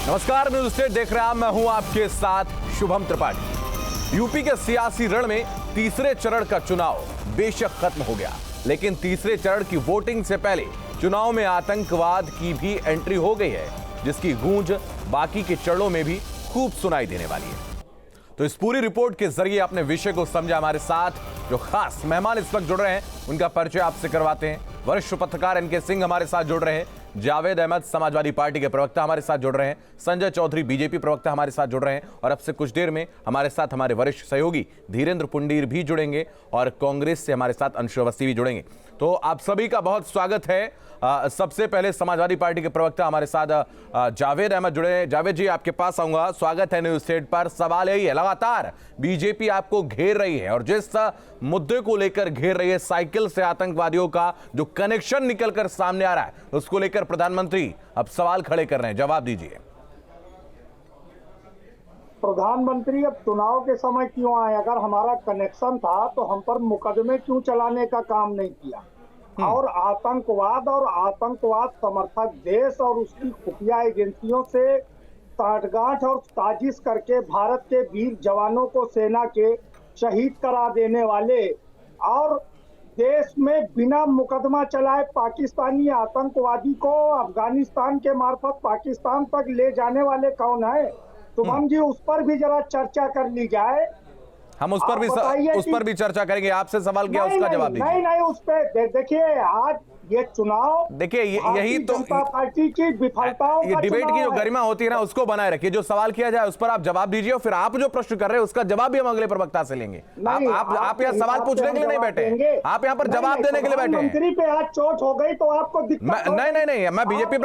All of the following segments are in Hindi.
नमस्कार, न्यूज स्टेट देख रहे हैं, मैं हूं आपके साथ शुभम त्रिपाठी। यूपी के सियासी रण में तीसरे चरण का चुनाव बेशक खत्म हो गया, लेकिन तीसरे चरण की वोटिंग से पहले चुनाव में आतंकवाद की भी एंट्री हो गई है, जिसकी गूंज बाकी के चरणों में भी खूब सुनाई देने वाली है। तो इस पूरी रिपोर्ट के जरिए अपने विषय को समझा हमारे साथ जो खास मेहमान इस वक्त जुड़ रहे हैं, उनका परिचय आपसे करवाते हैं। वरिष्ठ पत्रकार एनके सिंह हमारे साथ जुड़ रहे हैं, जावेद अहमद समाजवादी पार्टी के प्रवक्ता हमारे साथ जुड़ रहे हैं, संजय चौधरी बीजेपी प्रवक्ता हमारे साथ जुड़ रहे हैं, और अब से कुछ देर में हमारे साथ हमारे वरिष्ठ सहयोगी धीरेन्द्र पुंडीर भी जुड़ेंगे और कांग्रेस से हमारे साथ अंशु अवस्थी भी जुड़ेंगे। तो आप सभी का बहुत स्वागत है। सबसे पहले समाजवादी पार्टी के प्रवक्ता हमारे साथ जावेद अहमद जुड़े हैं। जावेद जी, आपके पास आऊंगा। स्वागत है न्यूज स्टेट पर। सवाल यही है, लगातार बीजेपी आपको घेर रही है और जिस मुद्दे को लेकर घेर रही है, साइकिल से आतंकवादियों का जो कनेक्शन निकलकर सामने आ रहा है, उसको लेकर प्रधानमंत्री अब सवाल खड़े कर रहे हैं। जवाब दीजिए। प्रधानमंत्री अब चुनाव के समय क्यों आए? अगर हमारा कनेक्शन था तो हम पर मुकदमे क्यों चलाने का काम नहीं किया? और आतंकवाद समर्थक देश और उसकी खुफिया एजेंसियों से साठगांठ और साजिश करके भारत के वीर जवानों को सेना के शहीद करा देने वाले और देश में बिना मुकदमा चलाए पाकिस्तानी आतंकवादी को अफगानिस्तान के मार्फत पाकिस्तान तक ले जाने वाले कौन है? शुभम जी, उस पर भी जरा चर्चा कर ली जाए। हम उस पर भी चर्चा करेंगे। आपसे सवाल किया, उसका जवाब दीजिए। नहीं, उस पर देखिए, आज ये चुनाव, देखिए यही तो जनता पार्टी की विफलताओं ये डिबेट की जो गरिमा होती है ना, उसको बनाए रखिए। जो सवाल किया जाए उस पर आप जवाब दीजिए, और फिर आप जो प्रश्न कर रहे हैं उसका जवाब भी हम अगले प्रवक्ता से लेंगे। आप यहाँ सवाल पूछने के लिए नहीं बैठे, आप यहाँ पर जवाब देने के लिए बैठे हैं। मंत्री पे आज चोट हो गई तो आपको नहीं, मैं बीजेपी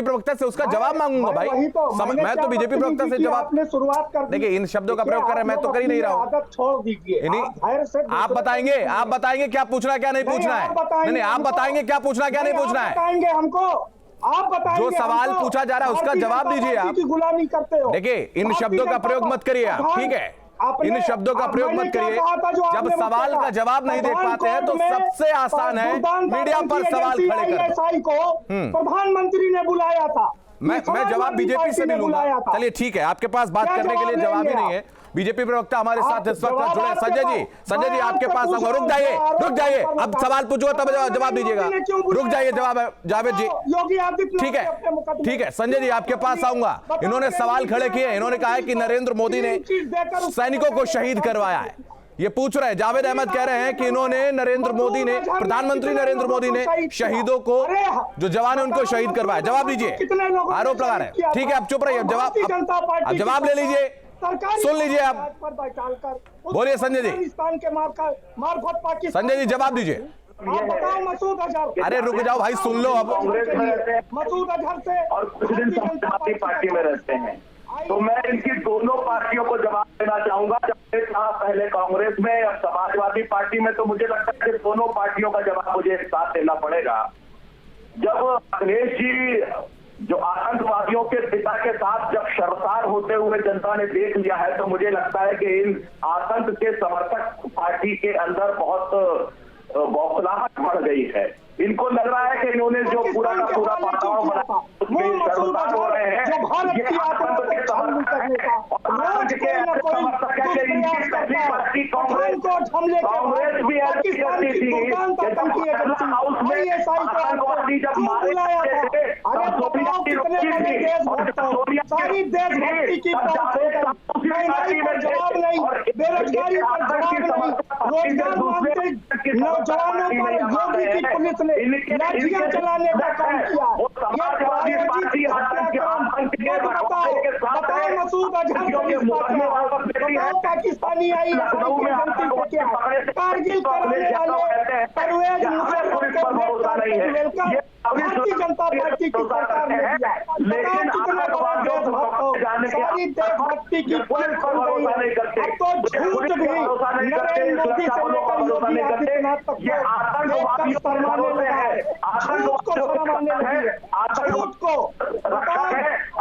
प्रवक्ता से उसका जवाब मांगूंगा भाई। मैं तो बीजेपी प्रवक्ता से जवाब शुरुआत कर। देखिए, इन शब्दों का प्रयोग कर रहे हैं, मैं तो कर ही नहीं रहा हूँ। आदत छोड़ दीजिए। आप बताएंगे क्या पूछना है क्या नहीं पूछना है। नहीं, आप बताएंगे क्या पूछना है क्या नहीं पूछना है। बताएंगे हमको, आप बताएंगे। जो सवाल पूछा जा रहा है उसका जवाब दीजिए। आप गुलामी करते हो। देखिए, इन शब्दों का प्रयोग मत करिए आप, ठीक है? इन शब्दों का प्रयोग मत करिए। जब सवाल का जवाब नहीं देख पाते हैं तो सबसे आसान है मीडिया पर सवाल खड़े कर दो। प्रधानमंत्री ने बुलाया था। मैं जवाब बीजेपी से भी लूंगा। चलिए ठीक है, आपके पास बात करने के लिए जवाब ही नहीं है। बीजेपी प्रवक्ता हमारे साथ इस वक्त जुड़े हैं, संजय जी आपके पास आऊंगा। रुक जाइए, अब सवाल पूछूंगा तब जवाब दीजिएगा। रुक जाइए, जवाब जावेद जी। ठीक है संजय जी, आपके पास आऊंगा। इन्होंने सवाल खड़े किए, इन्होंने कहा है कि नरेंद्र मोदी ने सैनिकों को शहीद करवाया है। ये पूछ रहे हैं, जावेद अहमद कह रहे हैं कि इन्होंने प्रधानमंत्री नरेंद्र मोदी ने शहीदों को, जो जवान है उनको शहीद करवाया। जवाब दीजिए, आरोप लगा रहे हैं। ठीक है, अब चुप रहिए, अब जवाब ले लीजिए, सुन लीजिए। आप बोलिए संजय जी। संजय जी जवाब दीजिए। आप बताओ, मसूद अजहर। अरे रुक जाओ भाई, सुन लो। अब मसूद अजहर से और कुछ दिन समाजवादी पार्टी में रहते हैं, तो मैं इनकी दोनों पार्टियों को जवाब देना चाहूंगा। जब था पहले कांग्रेस में, अब समाजवादी पार्टी में, तो मुझे लगता है कि दोनों पार्टियों का जवाब मुझे एक साथ देना पड़ेगा। जब अखिलेश जी जो आतंकवादियों के पिता के साथ जब शर्मसार होते हुए जनता ने देख लिया है, तो मुझे लगता है कि इन आतंक के समर्थक पार्टी के अंदर बहुत बौखलाहट बढ़ गई है। इनको लग रहा है कि इन्होंने जो पूरा का पूरा वातावरण बनाया उसमें शर्मसार हो रहे हैं। ये आतंक के समर्थक हैं और आतंक के समर्थक हैं कि इनकी पहली पार्टी कांग्रेस भी ऐसी करती थी। हाउस में आतंकवादी जब मारे जाते थे तब सोनिया की रुचि थी, और सोनिया पुलिस ने लाठियां चलाने का काम किया। समाजवादी पार्टी बताओ मसूद अजहर पाकिस्तानी आई कारगिल कराने वाले परवेज मुशर्रफ भारतीय जनता पार्टी की सरकार ने दिया। लेकिन सारी देशभक्ति की पुल खुल गई। अब तो झूठ भी नरेंद्र मोदी से लेकर योगी आदित्यनाथ तक शर्माने लगा है। झूठ को शर्माने लगी है। झूठ को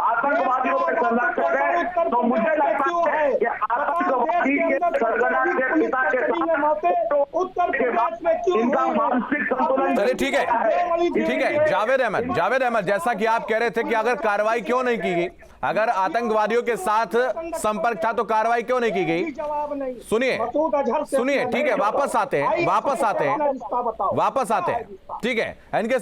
आतंकवादियों के संरक्षक है, तो मुझे लगता है कि आतंकवादी के सरगना के पिता के साथ उत्तर प्रदेश में क्यों इनका हो रहे हैं? मानसिक संतुलन चलिए ठीक है जावेद अहमद जैसा कि आप कह रहे थे कि अगर कार्रवाई क्यों नहीं की गई, अगर आतंकवादियों के साथ संपर्क था तो कार्रवाई क्यों नहीं की गई? जवाब नहीं। सुनिए ठीक है, वापस आते हैं ठीक है। एनके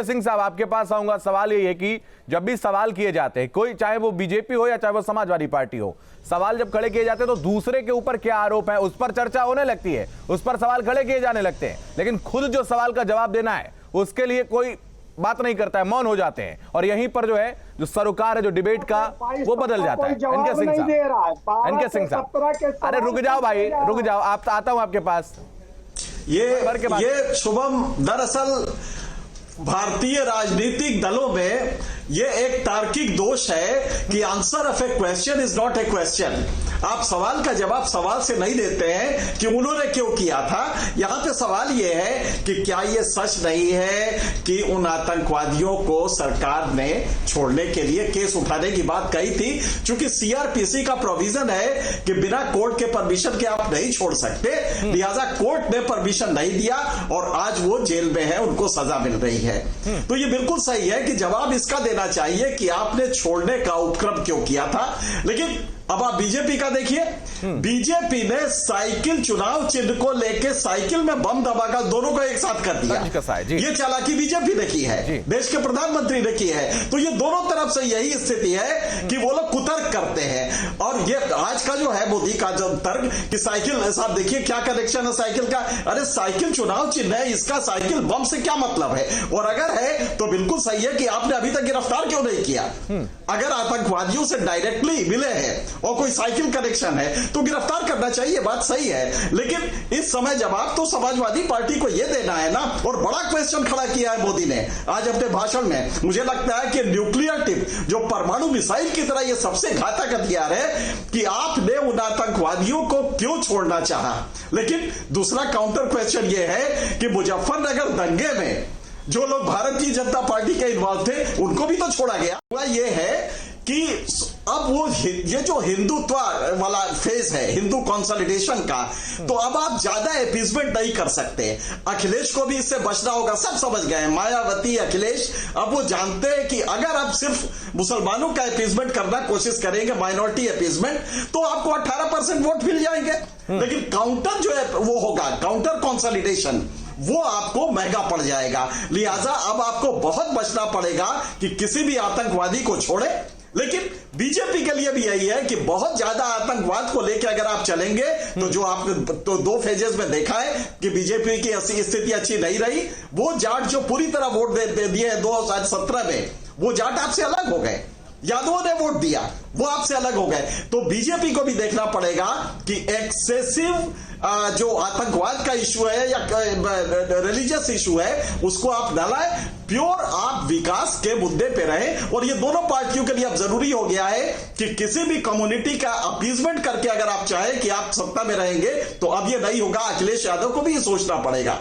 सिंह साहब आपके पास आऊंगा। सवाल यही है कि जब भी सवाल किए जाते हैं, कोई चाहे वो बीजेपी हो या चाहे वो समाजवादी पार्टी हो, सवाल जब खड़े किए जाते हैं तो दूसरे के ऊपर क्या आरोप है उस पर चर्चा होने लगती है, उस पर सवाल खड़े किए जाने लगते हैं, लेकिन खुद जो सवाल का जवाब देना है उसके लिए कोई बात नहीं करता है, मौन हो जाते हैं, और यहीं पर जो है जो सरोकार है जो डिबेट का वो बदल जाता है। एनके सिंह साहब अरे रुक जाओ भाई, रुक जाओ, आप आता हूं आपके पास। ये शुभम, दरअसल भारतीय राजनीतिक दलों में ये एक तार्किक दोष है कि answer of A question is not a question. आप सवाल का जवाब सवाल से नहीं देते हैं कि उन्होंने क्यों किया था। यहां पे सवाल ये है कि क्या ये सच नहीं है कि उन आतंकवादियों को सरकार ने छोड़ने के लिए केस उठाने की बात कही थी, क्योंकि सीआरपीसी का प्रोविजन है कि बिना कोर्ट के परमिशन के आप नहीं छोड़ सकते, लिहाजा कोर्ट ने परमिशन नहीं दिया और आज वो जेल में है, उनको सजा मिल रही है। तो ये बिल्कुल सही है कि जवाब इसका देना चाहिए कि आपने छोड़ने का उपक्रम क्यों किया था। लेकिन अब आप बीजेपी का देखिए, बीजेपी ने साइकिल चुनाव चिन्ह को लेके साइकिल में बम धमाका दोनों को एक साथ कर दिया। ये चालाकी बीजेपी ने की है, देश के प्रधानमंत्री ने की है। तो ये दोनों तरफ से यही स्थिति है कि वो लोग कुतर्क करते हैं। और ये आज का जो है मोदी का जो तर्क कि साइकिल, साहब देखिए क्या कनेक्शन है साइकिल का। अरे साइकिल चुनाव चिन्ह है, इसका साइकिल बम से क्या मतलब है? और अगर है तो बिल्कुल सही है कि आपने अभी तक गिरफ्तार क्यों नहीं किया? अगर आतंकवादियों से डायरेक्टली मिले हैं और कोई साइकिल कनेक्शन है तो गिरफ्तार करना चाहिए, बात सही है। लेकिन इस समय जवाब तो समाजवादी पार्टी को यह देना है ना। और बड़ा क्वेश्चन खड़ा किया है मोदी ने आज अपने भाषण में। मुझे लगता है कि न्यूक्लियर टिप जो परमाणु मिसाइल की तरह यह सबसे घातक हथियार है कि आपने उन आतंकवादियों को क्यों छोड़ना चाहा। लेकिन दूसरा काउंटर क्वेश्चन यह है कि मुजफ्फरनगर दंगे में जो लोग भारतीय जनता पार्टी के इन्वॉल्व थे उनको भी तो छोड़ा गया। यह है कि अब वो ये जो हिंदुत्व वाला फेज है, हिंदू कंसोलिडेशन का, तो अब आप ज्यादा अपीजमेंट नहीं कर सकते। अखिलेश को भी इससे बचना होगा, सब समझ गए हैं, मायावती, अखिलेश। अब वो जानते हैं कि अगर आप सिर्फ मुसलमानों का अपीजमेंट करना कोशिश करेंगे, माइनॉरिटी अपीजमेंट, तो आपको 18% वोट मिल जाएंगे। लेकिन काउंटर जो है वो होगा, काउंटर कंसोलिडेशन, वो आपको महंगा पड़ जाएगा। लिहाजा अब आपको बहुत बचना पड़ेगा कि किसी भी आतंकवादी को छोड़े। लेकिन बीजेपी के लिए भी यही है कि बहुत ज्यादा आतंकवाद को लेकर अगर आप चलेंगे तो जो आपने तो 2 फेजेस में देखा है कि बीजेपी की स्थिति अच्छी नहीं रही। वो जाट जो पूरी तरह वोट दे दिए 2017 में, वो जाट आपसे अलग हो गए, यादवों ने वोट दिया, वो आपसे अलग हो गए। तो बीजेपी को भी देखना पड़ेगा कि एक्सेसिव जो आतंकवाद का इशू है या रिलीजियस इशू है उसको आप न लाए, प्योर आप विकास के मुद्दे पे रहें। और ये दोनों पार्टियों के लिए अब जरूरी हो गया है कि किसी भी कम्युनिटी का अपीजमेंट करके अगर आप चाहें कि आप सत्ता में रहेंगे तो अब ये नहीं होगा। अखिलेश यादव को भी ये सोचना पड़ेगा।